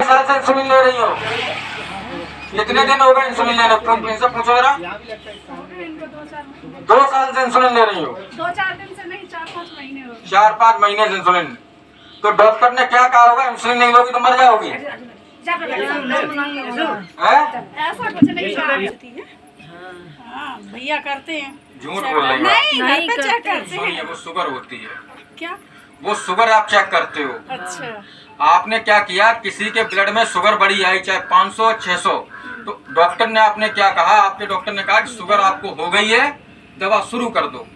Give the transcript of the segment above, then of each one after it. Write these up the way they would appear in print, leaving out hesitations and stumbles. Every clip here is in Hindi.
साल से इंसुलिन ले रही हो? कितने दिन हो गए इंसुलिन लेने? इनसे पूछो जरा। इनको 2-4 2 साल से इंसुलिन ले रही हो? 2-4 दिन से नहीं, 4-5 महीने हो गए। 4-5 महीने से इंसुलिन। तो डॉक्टर ने क्या कहा होगा? इंसुलिन नहीं लोगी तो मर जाओगी। ऐसा कुछ नहीं कहा। हाँ भैया करते हैं। झूठ बोल रही हो। नहीं, घर पे चेक करते सुनिए, हैं। वो शुगर होती है। क्या? वो शुगर आप चेक करते हो। अच्छा। आपने क्या किया, किसी के ब्लड में शुगर बढ़ी आई, चाहे 500 600, तो डॉक्टर ने आपने क्या कहा? आपके डॉक्टर ने कहा कि शुगर आपको हो गई है, दवा शुरू कर दो।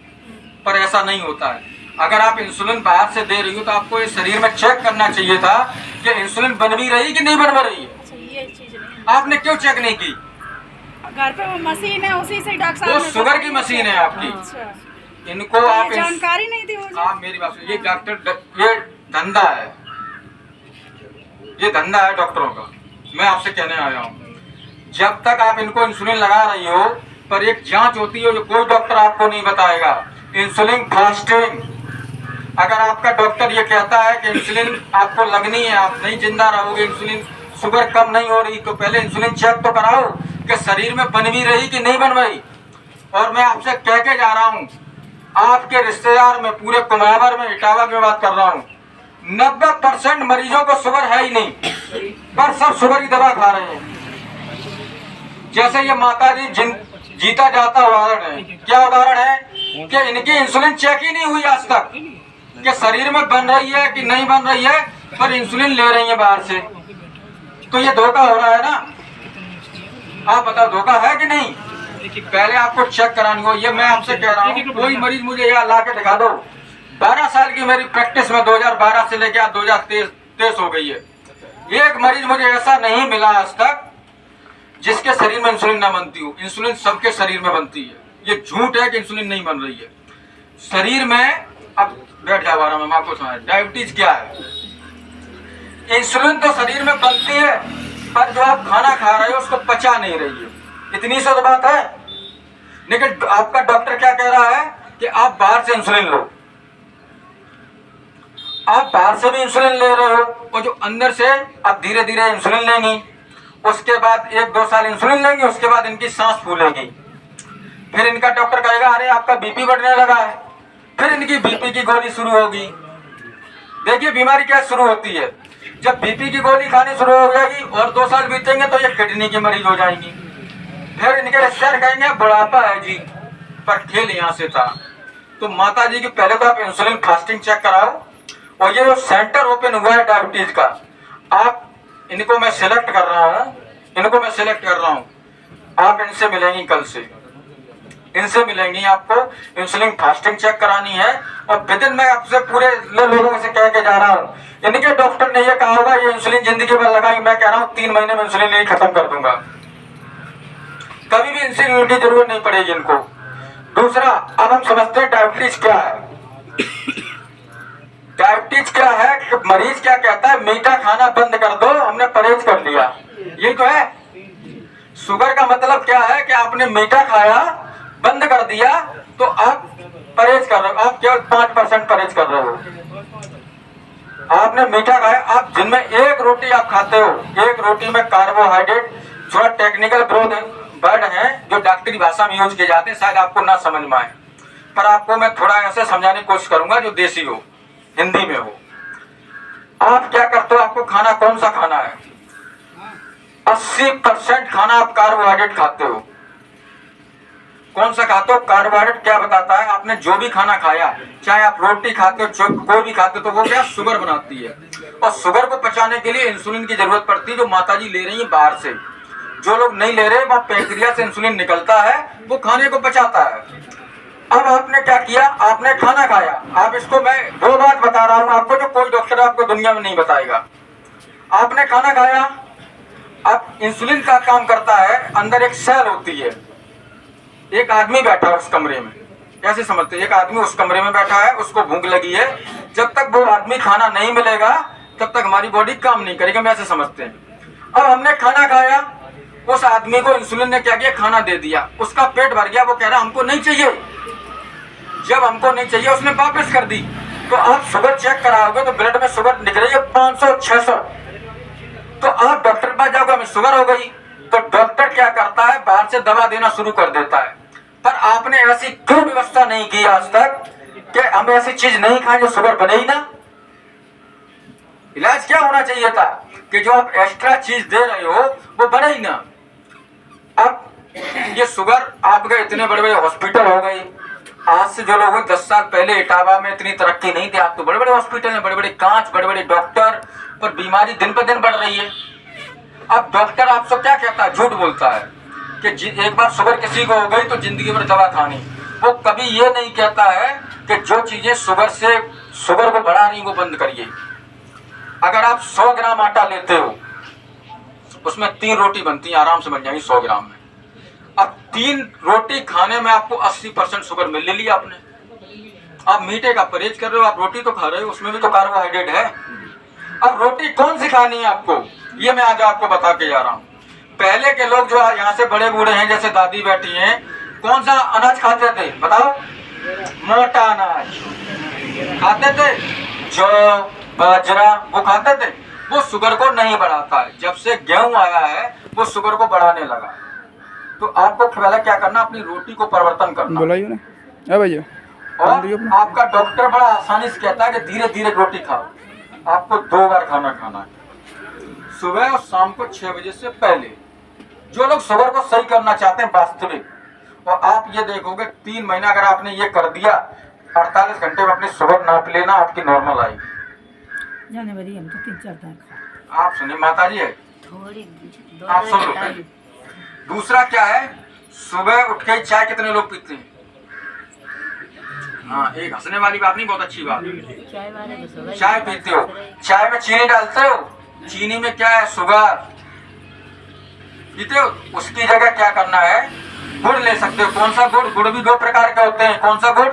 पर ऐसा नहीं होता है। अगर आप इंसुलिन बाहर से दे रही हो तो आपको ये शरीर में चेक करना चाहिए था कि इंसुलिन बन भी रही कि नहीं बन रही है। अच्छा, ये चीज नहीं। आपने क्यों चेक नहीं की? घर पे वो मशीन है, उसी से डॉक्टर वो साहब ने शुगर की मशीन है आपकी। अच्छा। इनको आप ये जानकारी नहीं थी मुझे। आप मेरी बात सुनिए, ये डॉक्टर, ये धंधा है, ये धंधा है डॉक्टरों का। मैं आपसे कहने आया हूँ, जब तक आप इनको इंसुलिन लगा रही हो, पर एक जांच होती है जो कोई डॉक्टर आपको नहीं बताएगा, इंसुलिन फास्टिंग। अगर आपका डॉक्टर ये कहता है कि इंसुलिन आपको लगनी है, आप नहीं जिंदा रहोगे, इंसुलिन शुगर कम नहीं हो रही, तो पहले इंसुलिन चेक तो कराओ कि शरीर में बन भी रही कि नहीं बन रही। और मैं आपसे कह के जा रहा हूँ, आपके रिश्तेदार में, पूरे कुमावर में, इटावा की बात कर रहा हूँ, 90% मरीजों को शुगर है ही नहीं, पर सब शुगर की दवा खा रहे हैं। जैसे ये माता जी जीता जाता उदाहरण है। क्या उदाहरण है? कि इनकी इंसुलिन चेक ही नहीं हुई आज तक कि शरीर में बन रही है कि नहीं बन रही है, पर इंसुलिन ले रही है बाहर से। तो ये धोखा हो रहा है ना? आप बताओ, धोखा है कि नहीं? पहले आपको चेक करानी हो। ये मैं आपसे कह रहा हूँ, कोई मरीज मुझे यहाँ ला के दिखा दो। 12 साल की मेरी प्रैक्टिस में 2012 से लेकर 2023 हो गई है। एक मरीज मुझे ऐसा नहीं मिला आज तक जिसके शरीर में इंसुलिन ना बनती हो। इंसुलिन सबके शरीर में बनती है। ये झूठ है कि इंसुलिन नहीं बन रही है शरीर में। अब बैठ जाओ आराम में, आपको समझ। डायबिटीज क्या है? इंसुलिन तो शरीर में बनती है, पर जो आप खाना खा रहे हो उसको पचा नहीं रही है। इतनी सी तो बात है। लेकिन आपका डॉक्टर क्या कह रहा है कि आप बाहर से इंसुलिन लो। आप बाहर से भी इंसुलिन ले रहे हो, और जो अंदर से आप धीरे धीरे इंसुलिन लेंगी, उसके बाद 1-2 साल इंसुलिन लेंगे, उसके बाद इनकी सांस फूलेगी। फिर इनका डॉक्टर कहेगा अरे आपका बीपी बढ़ने लगा है, फिर इनकी बीपी की गोली शुरू होगी। देखिए बीमारी क्या शुरू होती है, जब बीपी की गोली खानी शुरू हो जाएगी और 2 साल बीतेंगे तो ये किडनी की मरीज हो जाएंगी। फिर इनके रिश्तेदार कहेंगे बुढ़ापा है जी, पर खेल यहाँ से था। तो माता जी की पहले तो आप इंसुलिन फास्टिंग चेक कराओ, और ये जो सेंटर ओपन हुआ है डायबिटीज का, आप इनको मैं सिलेक्ट कर रहा हूँ, आप इनसे मिलेंगी, कल से इनसे मिलेंगी। आपको इंसुलिन फास्टिंग चेक करानी है, और विदिन मैं आपसे पूरे लोगों से कह के जा रहा हूँ, इनके डॉक्टर ने ये कहा होगा ये इंसुलिन जिंदगी भर लगाई, मैं कह रहा हूँ 3 महीने में इंसुलिन नहीं खत्म कर दूंगा। कभी भी इंसुलिन की जरूरत नहीं पड़ेगी इनको। दूसरा, अब हम समझते हैं डायबिटीज क्या है। डायबिटीज क्या है कि मरीज क्या कहता है, मीठा खाना बंद कर दो, हमने परहेज कर लिया, यही तो है। शुगर का मतलब क्या है कि आपने मीठा खाया बंद कर दिया, तो आप परहेज कर रहे हो। आप केवल 5% परहेज कर रहे हो। आपने मीठा खाया, आप दिन में 1 रोटी आप खाते हो, 1 रोटी में कार्बोहाइड्रेट, थोड़ा टेक्निकल वर्ड है जो डॉक्टरी भाषा में यूज किए जाते हैं, शायद आपको ना समझ में आए, पर आपको मैं थोड़ा ऐसे समझाने की कोशिश करूंगा जो देसी हो, हिंदी में हो। आप क्या करते हो, आपको खाना कौन सा खाना है? 80% खाना आप कार्बोहाइड्रेट खाते हो। कौन सा खाते हो? कार्बोहाइड्रेट क्या बताता है, आपने जो भी खाना खाया, चाहे आप रोटी खाते हो, कोई भी खाते हो, तो वो क्या शुगर बनाती है, और शुगर को पचाने के लिए इंसुलिन की जरूरत पड़ती है, जो माताजी ले रही है बाहर से। जो लोग नहीं ले रहे, वह पैंक्रियास से इंसुलिन निकलता है, वो खाने को पचाता है। अब आपने क्या किया, आपने खाना खाया। आप इसको, मैं वो बात बता रहा हूं आपको जो कोई डॉक्टर आपको दुनिया में नहीं बताएगा। आपने खाना खाया, अब इंसुलिन का काम करता है, अंदर एक सेल होती है। एक आदमी बैठा है उस कमरे में, कैसे समझते हैं, एक आदमी उस कमरे में बैठा है, उसको भूख लगी है, जब तक वो आदमी खाना नहीं मिलेगा तब तक हमारी बॉडी काम नहीं करेगी, हम ऐसे समझते हैं। अब हमने खाना खाया, उस आदमी को इंसुलिन ने क्या किया, खाना दे दिया, उसका पेट भर गया, वो कह रहा हमको नहीं चाहिए। जब हमको नहीं चाहिए उसने वापस कर दी, तो आप शुगर चेक कराओगे तो ब्लड में शुगर निकल रही है 500-600, तो आप डॉक्टर के पास जाओगे हमें शुगर हो गई, तो डॉक्टर क्या करता है, बाहर से दवा देना शुरू कर देता है। पर आपने ऐसी क्यों व्यवस्था नहीं की आज तक कि हम ऐसी चीज नहीं खाएं जो शुगर बने ही ना। इलाज क्या होना चाहिए था कि जो आप एक्स्ट्रा चीज दे रहे हो वो बने ही ना। अब ये शुगर आपके इतने बड़े बड़े हॉस्पिटल हो गए, आज से जो लोग 10 साल पहले इटावा में इतनी तरक्की नहीं थी, आप तो बड़े बड़े हॉस्पिटल हैं, बड़े बड़े कांच, बड़े बड़े डॉक्टर, पर बीमारी दिन पर दिन बढ़ रही है। अब डॉक्टर आपसे क्या कहता है, झूठ बोलता है कि एक बार शुगर किसी को हो गई तो जिंदगी भर दवा खानी। वो कभी ये नहीं कहता है कि जो चीजें शुगर को बढ़ा रही वो बंद करिए। अगर आप 100 ग्राम आटा लेते हो उसमें 3 रोटी बनती है, आराम से बन जाएगी 100 ग्राम में। अब 3 रोटी खाने में आपको 80% शुगर मिल ले लिया आपने। आप मीठे का परहेज कर रहे हो, आप रोटी तो खा रहे हो, उसमें भी तो कार्बोहाइड्रेट है। अब रोटी कौन सी खानी है आपको, ये मैं आज आपको बता के जा रहा हूँ। पहले के लोग जो यहाँ से बड़े बूढ़े हैं, जैसे दादी बैठी हैं, कौन सा अनाज खाते थे बताओ, मोटा अनाज खाते थे, जौ बाजरा वो खाते थे, वो शुगर को नहीं बढ़ाता है। जब से गेहूं आया है वो शुगर को बढ़ाने लगा। तो आपको पहले क्या करना, अपनी रोटी को परिवर्तन करना। बोलाइए ना भैया। और आपका डॉक्टर बड़ा आसानी से कहता है कि धीरे धीरे रोटी खाओ। आपको 2 बार खाना खाना है, सुबह और शाम को 6 बजे से पहले। जो लोग शुगर को सही करना चाहते हैं वास्तविक, और आप ये देखोगे 3 महीना अगर आपने ये कर दिया, 48 घंटे में अपनी शुगर नाप लेना, आपकी नॉर्मल आएगी। जाने वाली हम तो 3-4 दिन आप सुनिए माता जी है, आप सुन लो। दूसरा क्या है, सुबह उठ के चाय कितने लोग पीते हैं? हाँ, एक हंसने वाली बात नहीं, बहुत अच्छी बात। चाय पीते हो, चाय में चीनी डालते हो, चीनी में क्या है, शुगर पीते हो। उसकी जगह क्या करना है, गुड़ ले सकते हो। कौन सा गुड़? गुड़ भी 2 प्रकार के होते हैं। कौन सा गुड़?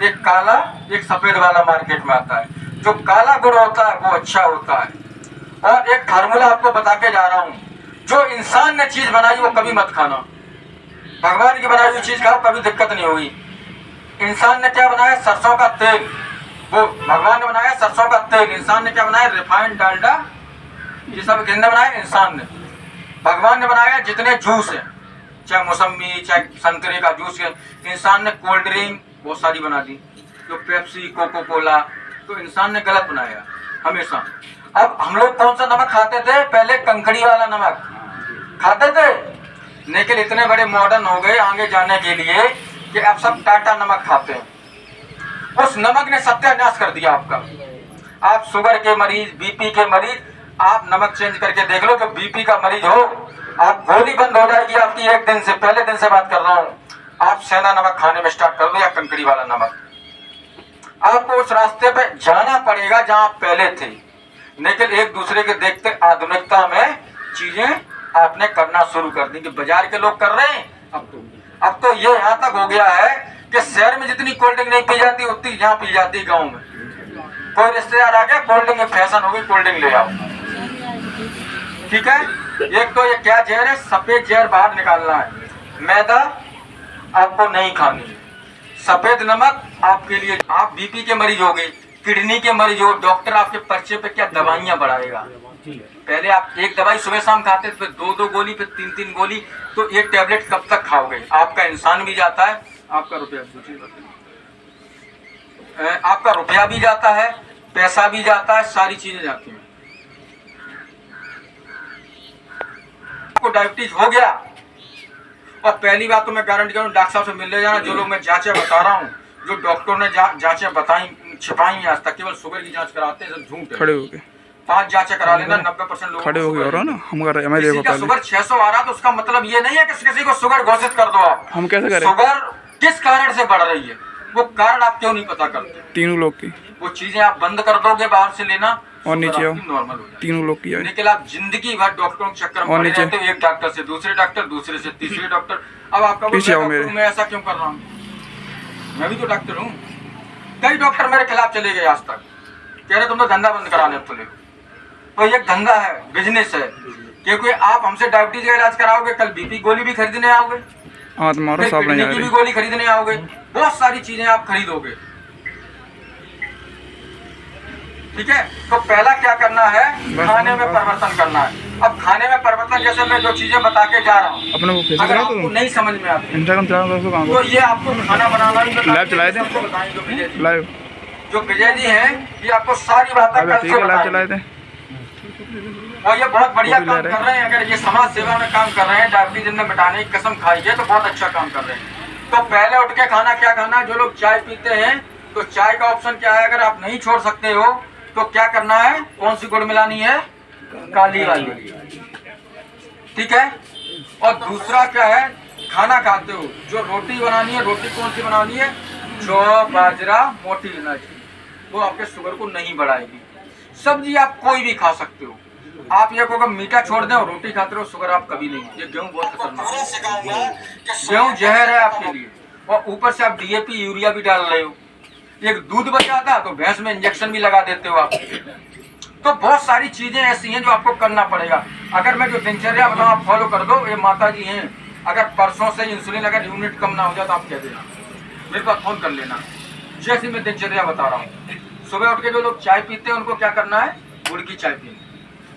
एक काला, एक सफेद वाला मार्केट में आता है। जो काला गुड़ होता है वो अच्छा होता है। और एक फार्मूला आपको बता के जा रहा हूँ, जो इंसान ने चीज बनाई वो कभी मत खाना। भगवान की बनाई हुई चीज खाओ, कभी दिक्कत नहीं होगी। इंसान ने क्या बनाया, सरसों का तेल, वो भगवान ने बनाया सरसों का तेल। इंसान ने क्या बनाया, रिफाइंड डालडा, ये सब किसने बनाया, इंसान ने। भगवान ने बनाया जितने जूस है, चाहे मौसमी चाहे संतरे का जूस है। इंसान ने कोल्ड ड्रिंक बहुत सारी बना दी, जो पेप्सी, कोको कोला, तो इंसान ने गलत बनाया हमेशा। अब हम लोग कौन सा नमक खाते थे पहले, कंकड़ी वाला नमक खाते थे, लेकिन इतने बड़े मॉडर्न हो गए आगे जाने के लिए कि अब सब टाटा नमक खाते हैं। उस नमक ने सत्यानाश कर दिया आपका। आप शुगर के मरीज, बीपी के मरीज, आप नमक चेंज करके देख लो। जो बीपी का मरीज हो, आप गोली बंद हो जाएगी आपकी। एक दिन से पहले दिन से बात कर रहा हूँ, आप सेना नमक खाने में स्टार्ट कर दो या कंकड़ी वाला नमक। आपको उस रास्ते पे जाना पड़ेगा जहाँ आप पहले थे, लेकिन एक दूसरे के देखते आधुनिकता में चीजें आपने करना शुरू कर दी कि बाजार के लोग कर रहे हैं। अब तो ये यहाँ तक हो गया है कि शहर में जितनी कोल्ड ड्रिंक नहीं पी जाती उतनी यहाँ पी जाती है गाँव में। कोई रिश्तेदार आ गया, कोल्ड ड्रिंक फैशन हो गई, कोल्ड ड्रिंक ले आओ। ठीक है, एक तो ये क्या जहर है, सफेद जहर बाहर निकालना है। मैदा आपको नहीं खानी है, सफेद नमक आपके लिए। आप बीपी के मरीज हो गए, किडनी के मरीज हो, डॉक्टर आपके पर्चे पे क्या दवाइयाँ बढ़ाएगा। पहले आप एक दवाई सुबह शाम खाते थे, फिर 2-2 गोली, फिर 3-3 गोली, तो एक टैबलेट कब तक खाओगे। आपका इंसान भी जाता है, आपका रुपया आपका रुपया भी जाता है, पैसा भी जाता है, सारी चीजें जाती हैं। आपको डायबिटीज हो गया, और पहली बात तो मैं गारंटी करूँ, डॉक्टर साहब से मिलने जाना। जो लोग मैं जांचें बता रहा हूँ, जो डॉक्टरों ने जांचें बताई छिपाई आज तक, केवल शुगर की जांच कराते हैं, सब झूठ है। खड़े हो गए 5 जांचें करा लेना, 90% लोग खड़े हो गए। और ना हम कर मैं देखो पहले शुगर 600 आ रहा, तो उसका मतलब ये नहीं है कि किसी को शुगर घोषित कर दो आप। हम कैसे करें, शुगर किस कारण से बढ़ रही है, वो कारण आप क्यों नहीं पता करते। तीनों लोग की, वो चीजें आप बंद कर दोगे बाहर से लेना, और नीचे नॉर्मल हो जाए। तीनों लोग की। लेकिन आप जिंदगी भर डॉक्टरों के चक्कर में पड़े रहते हो, एक डॉक्टर से दूसरे डॉक्टर, दूसरे से तीसरे डॉक्टर। अब आपका मैं ऐसा क्यों कर रहा हूँ, मैं भी तो डॉक्टर हूँ। कई डॉक्टर मेरे खिलाफ चले गए आज तक, कह रहे तुम तो धंधा बंद कराने चले। तो ये धंधा है, बिजनेस है, क्योंकि आप हमसे डायबिटीज का इलाज कराओगे, कल बीपी गोली भी खरीदने आओगे, किडनी की भी गोली खरीदने आओगे, बहुत सारी चीजें आप खरीदोगे। ठीक है। तो पहला क्या करना है, खाने में परिवर्तन करना है। अब खाने में परिवर्तन, जैसे मैं जो चीजें बता के जा रहा हूँ, अपने वो फेसबुक अगर चला आपको नहीं समझ में आती इंस्टाग्राम चला तो कहाँ तो ये आपको खाना बनाना भी लाइव चलाए थे आपको बताएंगे विजय जी। लाइव जो विजय जी हैं ये आपको सारी बातें कल ठीक से है लाइव बताएंगे। चलाए थे और ये बहुत बढ़िया वो भी काम ले कर रहे हैं। अगर ये समाज सेवा में काम कर रहे हैं, डायबिटीज जिनने मिटाने की कसम खाई है, तो बहुत अच्छा काम कर रहे हैं। तो पहले उठ के खाना क्या खाना, जो लोग चाय पीते हैं तो चाय का ऑप्शन क्या है, अगर आप नहीं छोड़ सकते हो तो क्या करना है, कौन सी गुड़ मिलानी है, काली वाली, ठीक है। और दूसरा क्या है, खाना खाते हो जो रोटी बनानी है, रोटी कौन सी बनानी है, जौ बाजरा मोटी अनाज, वो आपके शुगर को नहीं बढ़ाएगी। सब्जी आप कोई भी खा सकते हो। आप ये को मीठा छोड़ दें और रोटी खाते रहो, शुगर आप कभी नहीं। ये गेहूं बहुत खतरनाक है, गेहूं जहर है आपके लिए। और ऊपर से आप डीएपी यूरिया भी डाल रहे हो। एक दूध बच जाता तो भैंस में इंजेक्शन भी लगा देते हो आप। तो बहुत सारी चीजें ऐसी हैं जो आपको करना पड़ेगा। अगर मैं जो दिनचर्या बताऊं आप फॉलो कर दो। ये माता जी हैं, अगर परसों से इंसुलिन अगर यूनिट कम ना हो जाए तो आप कह देना, मेरे पास फोन कर लेना। जैसे मैं दिनचर्या बता रहा हूँ, सुबह उठ के जो लोग चाय पीते हैं उनको क्या करना है, गुड़ की चाय पीनी,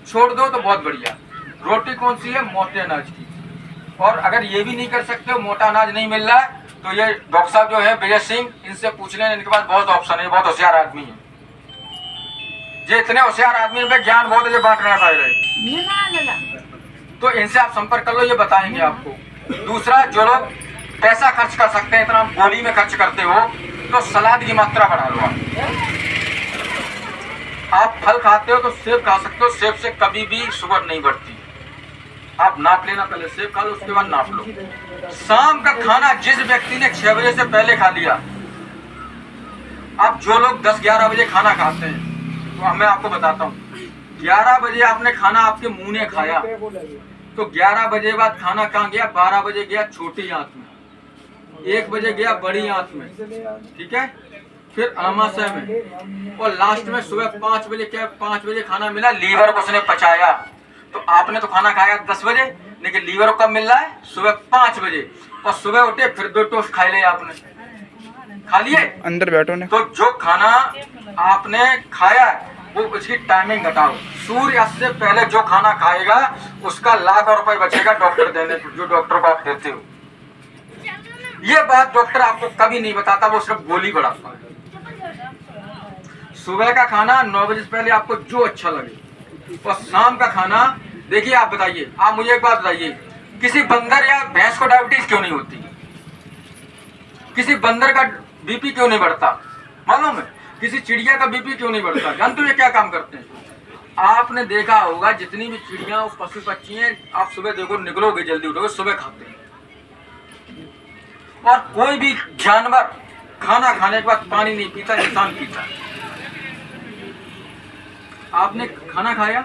छोड़ दो तो बहुत बढ़िया। रोटी कौन सी है, मोटे अनाज की। और अगर ये भी नहीं कर सकते हो, मोटा अनाज नहीं मिल रहा है, तो ये डॉक्टर साहब जो है विजय सिंह, इनसे पूछ लें, इनके पास बहुत ऑप्शन है, बहुत होशियार आदमी है। ये इतने होशियार आदमी पे ज्ञान बहुत है, बांट रहा है। तो इनसे आप संपर्क कर लो, ये बताएंगे आपको। दूसरा, जो लोग पैसा खर्च कर सकते हैं, इतना गोली में खर्च करते हो, तो सलाद की मात्रा बढ़ा लो। आप फल खाते हो तो सेब खा सकते हो, सेब से कभी भी शुगर नहीं बढ़ती। आप नाप लेना, पहले सेब खा लो, उसके बाद नाप लो। शाम का खाना जिस व्यक्ति ने 6 बजे से पहले खा लिया, अब जो लोग 10-11 बजे खाना खाते हैं, तो मैं आपको बताता हूँ, 11 बजे आपने खाना आपके मुंह ने खाया, तो 11 बजे बाद खाना कहाँ गया, 12 बजे गया छोटी आंत में, 1 बजे गया बड़ी आंत में, ठीक है, फिर आमाशय में, और लास्ट में सुबह 5 बजे क्या, 5 बजे खाना मिला, लीवर को उसने पचाया। तो आपने तो खाना खाया 10 बजे, लेकिन लीवर को कब मिल रहा है, सुबह 5 बजे। और सुबह उठे फिर 2 टोस्ट खा लिए, आपने खा लिए, अंदर बैठो ने। तो जो खाना आपने खाया वो उसकी टाइमिंग घटाओ। सूर्य अस्त से पहले जो खाना खाएगा उसका लाखों रुपए बचेगा डॉक्टर देने, जो डॉक्टर को आप देते हो। ये बात डॉक्टर आपको कभी नहीं बताता, वो सिर्फ गोली बढ़ाता है। सुबह का खाना 9 बजे से पहले आपको जो अच्छा लगे, और शाम का खाना, देखिए आप बताइए, आप मुझे एक बात बताइए, किसी बंदर या भैंस को डायबिटीज क्यों नहीं होती, किसी बंदर का बीपी क्यों नहीं बढ़ता, मालूम है, किसी चिड़िया का बीपी क्यों नहीं बढ़ता? जानते हो ये क्या काम करते हैं? आपने देखा होगा जितनी भी चिड़िया और पशु पक्षी हैं, आप सुबह देखो, निकलोगे जल्दी उठोगे, सुबह खाते हैं। और कोई भी जानवर खाना खाने के बाद पानी नहीं पीता, इंसान पीता है। आपने खाना खाया,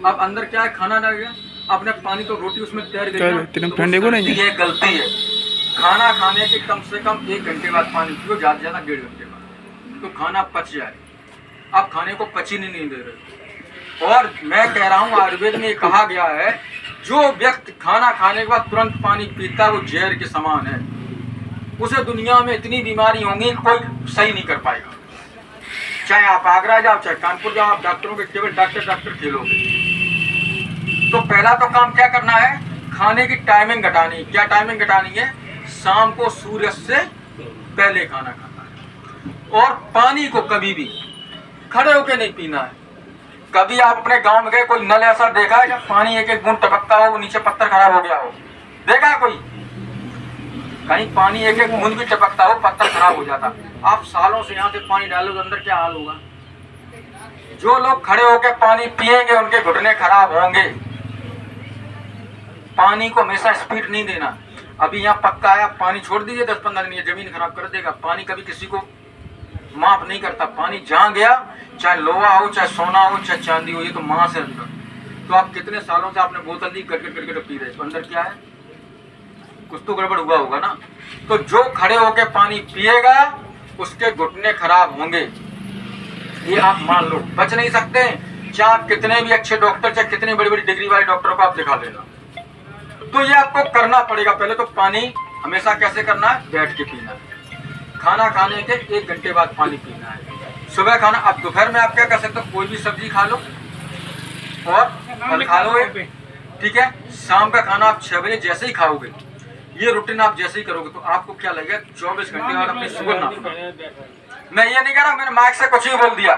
अब अंदर क्या है, खाना डाल गया, आपने पानी तो रोटी उसमें तैर गई ना, तो ये गलती है। खाना खाने के कम से कम 1 घंटे बाद पानी पियो, ज्यादा से ज्यादा 1.5 घंटे बाद, तो खाना पच जाए। आप खाने को पचीने नहीं दे रहे। और मैं कह रहा हूँ, आयुर्वेद में कहा गया है, जो व्यक्ति खाना खाने के बाद तुरंत पानी पीता है वो जहर के समान है। उसे दुनिया में इतनी बीमारी होंगी कोई सही नहीं कर पाएगा। चाहे आप आगरा जाओ, चाहे कानपुर जाओ, आप डॉक्टरों के केवल डॉक्टर खेलोगे। तो पहला तो काम क्या करना है, खाने की टाइमिंग घटानी। क्या टाइमिंग घटानी है? शाम को सूर्य से पहले खाना खाना है। और पानी को कभी भी खड़े होके नहीं पीना है। कभी आप अपने गांव में गए, कोई नल ऐसा देखा है जब पानी एक बूंद टपकता हो, नीचे पत्थर खराब हो गया हो? देखा है कोई? कहीं पानी एक बूंद भी टपकता हो, पत्थर खराब हो जाता। आप सालों से यहाँ से पानी डालो तो अंदर क्या हाल होगा? जो लोग खड़े होकर पानी पिएंगे उनके घुटने खराब होंगे। पानी को हमेशा स्पीड नहीं देना। अभी यहाँ पक्का है, आप पानी छोड़ दीजिए 10-15 दिन, ये जमीन खराब कर देगा। पानी कभी किसी को माफ नहीं करता। पानी जहाँ गया, चाहे लोहा हो, चाहे सोना हो, चाहे चांदी हो, ये तो मां से अंदर। तो आप कितने सालों से आपने बोतल दी, गट पी रहे, तो अंदर क्या है? कुछ तो गड़बड़ हुआ होगा ना। तो जो खड़े होकर पानी पिएगा उसके घुटने खराब होंगे, ये आप मान लो। बच नहीं सकते, चाहे आप कितने भी अच्छे डॉक्टर, चाहे कितनी बड़ी बड़ी डिग्री वाले डॉक्टर को आप दिखा लेना। तो ये आपको करना पड़ेगा। पहले तो पानी हमेशा कैसे करना है? बैठ के पीना है। खाना खाने के 1 घंटे बाद पानी पीना है। सुबह खाना, अब दोपहर में आप क्या कर सकते हो, कोई भी सब्जी खा लो और फल खा लो, ठीक है। शाम का खाना आप 6 बजे जैसे ही खाओगे, ये रूटीन आप जैसे ही करोगे तो आपको क्या लगेगा, 24 घंटे बाद अपनी शुगर नापना। मैं ये नहीं कह रहा, मैंने माइक से कुछ ही बोल दिया,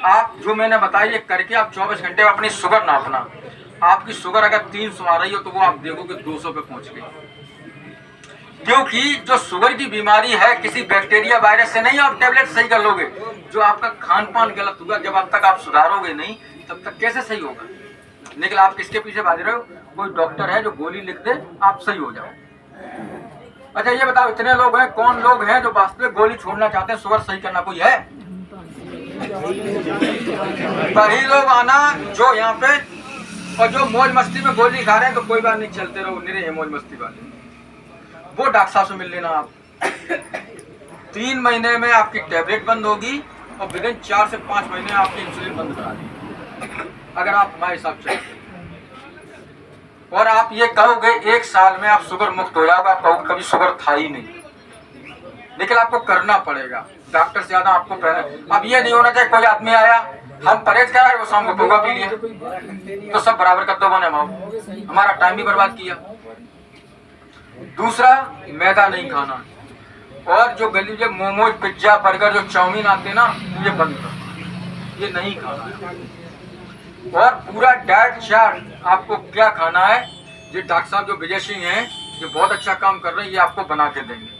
आप जो मैंने बताया ये करके आप 24 घंटे में अपनी शुगर नापना। आपकी शुगर अगर 300 आ रही हो तो वो आप देखोगे 200 पे पहुंच गई, क्योंकि जो शुगर की बीमारी है किसी बैक्टीरिया वायरस से नहीं आप टेबलेट सही कर लोगे। जो आपका खान पान गलत होगा, जब अब तक आप सुधारोगे नहीं तब तक कैसे सही होगा। लेकिन आप किसके पीछे भाग रहे हो, कोई डॉक्टर है जो गोली लिख दे आप सही हो जाओ। अच्छा ये बताओ, इतने लोग हैं, कौन लोग हैं जो वास्तविक गोली छोड़ना चाहते हैं, शुगर सही करना, कोई है? वही लोग आना जो यहाँ पे, और जो मौज मस्ती में गोली खा रहे हैं तो कोई बात नहीं, चलते रहो, निरे है मौज मस्ती वाले, वो डॉक्टर साहब से मिल लेना आप। 3 महीने में आपकी टैबलेट बंद होगी और विदिन 4 से 5 महीने आपकी इंसुलिन बंद करा देगी, अगर आप हमारे हिसाब से। और आप ये कहोगे 1 साल में आप शुगर मुक्त हो जाओगे, आप कहोगे कभी शुगर था ही नहीं, लेकिन आपको करना पड़ेगा डॉक्टर से ज्यादा आपको पहले। अब ये नहीं होना चाहिए कोई आदमी आया, हम परहेज कराए, वो शाम को पोगा पी लिया, तो सब बराबर कर दो बने, हमारा टाइम भी बर्बाद किया। दूसरा, मैदा नहीं खाना, और जो गली जो मोमोज, पिज्जा, बर्गर, जो चाउमीन आते ना, ये बंद करो, ये नहीं खाना है। और पूरा डाइट चार्ट आपको क्या खाना है, ये डॉक्टर साहब जो विजय सिंह हैं, ये बहुत अच्छा काम कर रहे हैं, ये आपको बना के देंगे।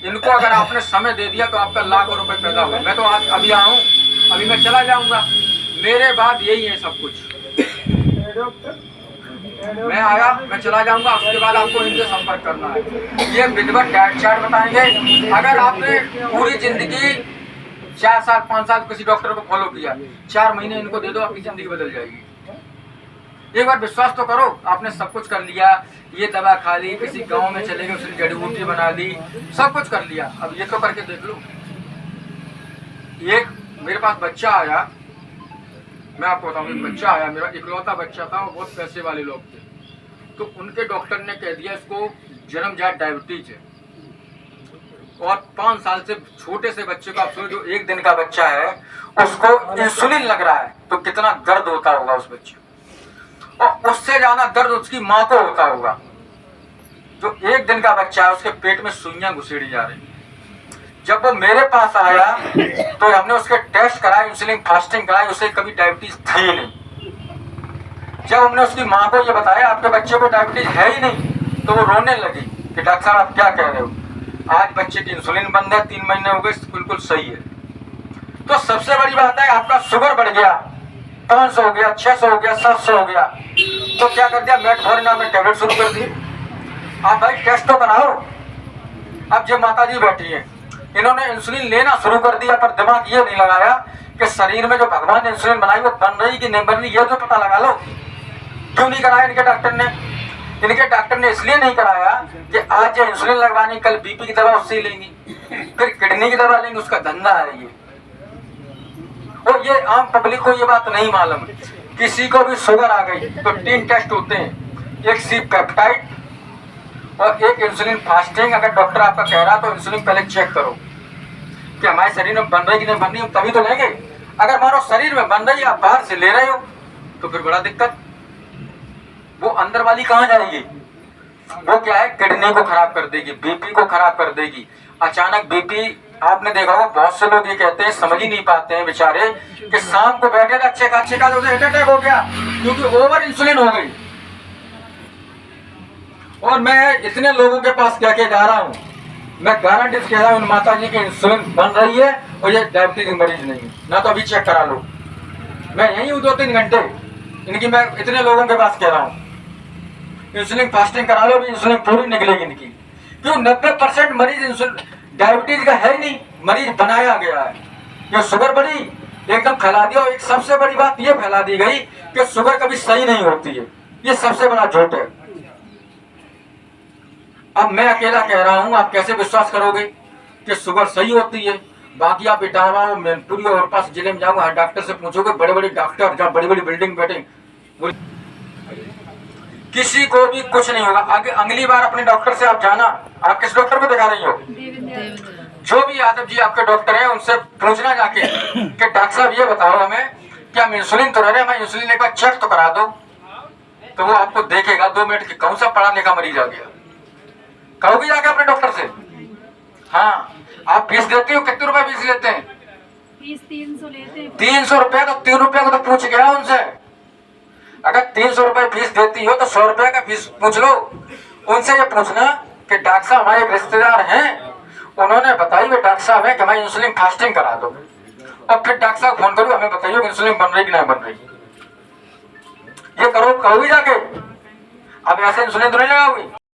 इनको अगर आपने समय दे दिया तो आपका लाखों रुपए पैदा होगा। मैं तो आज अभी आऊँ, अभी मैं चला जाऊंगा, मेरे बाद यही है सब कुछ। मैं आया, मैं चला जाऊंगा, उसके बाद आपको इनसे संपर्क करना है। ये विधिवत डाइट चार्ट बताएंगे। अगर आपने पूरी जिंदगी 4 साल 5 साल किसी डॉक्टर को फॉलो किया, 4 महीने इनको दे दो, आपकी जिंदगी बदल जाएगी। एक बार विश्वास तो करो, आपने सब कुछ कर लिया, ये दवा खा ली, किसी गांव में चले गए, उसकी जड़ी बूटी बना ली, सब कुछ कर लिया, अब ये तो करके देख लो। एक मेरे पास बच्चा आया, मैं आपको बताऊंगा, बच्चा आया, मेरा इकलौता बच्चा था, वो बहुत पैसे वाले लोग थे, तो उनके डॉक्टर ने कह दिया इसको जन्मजात डायबिटीज है। और 5 साल से छोटे से बच्चे को आप सोचो, जो 1 दिन का बच्चा है उसको इंसुलिन लग रहा है, तो कितना दर्द होता होगा उस बच्चे, और उससे ज्यादा दर्द उसकी माँ को होता होगा। जो 1 दिन का बच्चा है, उसके पेट में सुइयां घुसेड़ी जा रही। जब वो मेरे पास आया तो हमने उसके टेस्ट कराए, इंसुलिन फास्टिंग कराई, उसे कभी डायबिटीज थी ही नहीं। जब हमने उसकी माँ को ये बताया आपके बच्चे को डायबिटीज है ही नहीं, तो वो रोने लगी कि डॉक्टर साहब आप क्या कह रहे हो, आज बच्चे की इंसुलिन बंद है, 3 महीने हो गए, बिल्कुल सही है। तो सबसे बड़ी बात है, आपका शुगर बढ़ गया, 500 हो गया, 600 हो गया, 700 हो गया, तो क्या कर दिया, मेटफॉर्मिन में टैबलेट शुरू कर दी। आप भाई टेस्ट तो बनाओ। अब जो माता जी बैठी है, इन्होंने इंसुलिन लेना शुरू कर दिया, पर दिमाग ये नहीं लगाया कि शरीर में जो भगवान ने इंसुलिन बनाई वो बन रही कि नहीं बन रही, ये तो पता लगा लो। क्यों नहीं कराया इनके डॉक्टर ने? इनके डॉक्टर ने इसलिए नहीं कराया कि आज जो इंसुलिन लगवानी, कल बीपी की दवा उससे ही लेंगी, फिर किडनी की दवा लेंगे, उसका धंधा है ये। और ये आम पब्लिक को ये बात नहीं मालूम। किसी को भी शुगर आ गई तो 3 टेस्ट होते हैं, एक सी पेप्टाइड और एक इंसुलिन फास्टिंग। अगर डॉक्टर आपका कह रहा तो इंसुलिन पहले चेक करो कि हमारे शरीर में बन रही कि नहीं बन रही, तभी तो लेंगे। अगर मानो शरीर में बन रही, आप बाहर से ले रहे हो, तो फिर बड़ा दिक्कत। वो अंदर वाली कहाँ जाएगी? वो क्या है, किडनी को खराब कर देगी, बीपी को खराब कर देगी। अचानक बीपी, आपने देखा होगा बहुत से लोग ये कहते हैं, समझ ही नहीं पाते हैं बेचारे, कि शाम को बैठे अच्छे का हार्ट अटैक हो गया क्योंकि ओवर इंसुलिन हो गई। और मैं इतने लोगों के पास कह के जा रहा हूँ, मैं गारंटी से कह रहा हूँ, माता जी की इंसुलिन बन रही है और ये डायबिटीज मरीज नहीं है ना, तो अभी चेक करा लो। मैं यही हूँ 2-3 घंटे इनकी, मैं इतने लोगों के पास कह रहा हूँ इंसुलिन फास्टिंग करा लो, भी इंसुलिन पूरी निकलेगी इनकी। क्यों? 90% मरीज इंसुलिन डायबिटीज का है ही नहीं, मरीज बनाया गया है। ये शुगर बड़ी एकदम फैला दिया, और एक सबसे बड़ी बात ये फैला दी गई कि शुगर कभी सही नहीं होती है। ये सबसे बड़ा झूठ है। अब मैं अकेला कह रहा हूँ, आप कैसे विश्वास करोगे कि शुगर सही होती है? बाकी आप इटावा मैनपुरी और पास जिले में जाऊंगा, हर डॉक्टर से पूछोगे, बड़े बड़े डॉक्टर जहाँ बड़ी बड़ी बिल्डिंग बैठे, किसी को भी कुछ नहीं होगा। आगे अगली बार अपने डॉक्टर से आप जाना। आप किस डॉक्टर को दिखा रही हो? जो भी यादव जी आपके डॉक्टर हैं उनसे पूछना जाके कि डॉक्टर साहब ये बताओ हमें कि हम इंसुलिन तो रह रहे हैं, हमें इंसुलिन एक बार चेक तो करा दो। तो वो आपको देखेगा 2 मिनट की कौन सा पढ़ा लिखा मरीज आ गया। कहोगे जाके अपने डॉक्टर से। हाँ, आप फीस देती हो, कितने रुपए फीस लेते हैं? फीस 300 लेते हैं। 300 रुपया, तो 3 रुपया को तो पूछ गया उनसे। अगर 300 रुपए फीस देती हो तो 100 रुपया का फीस पूछ लो। उनसे ये पूछना कि डॉक्टर साहब हमारे एक रिश्तेदार हैं, उन्होंने बताई हुई डॉक्टर साहब है कि हमारी इंसुलिन फास्टिंग करा दो। और फिर डॉक्टर साहब फोन करो, हमें बताइए इंसुलिन बन रही कि नहीं बन रही। ये करो, कहोगी जाके। अब ऐसे इंसुलिन तो नहीं लगाओगी।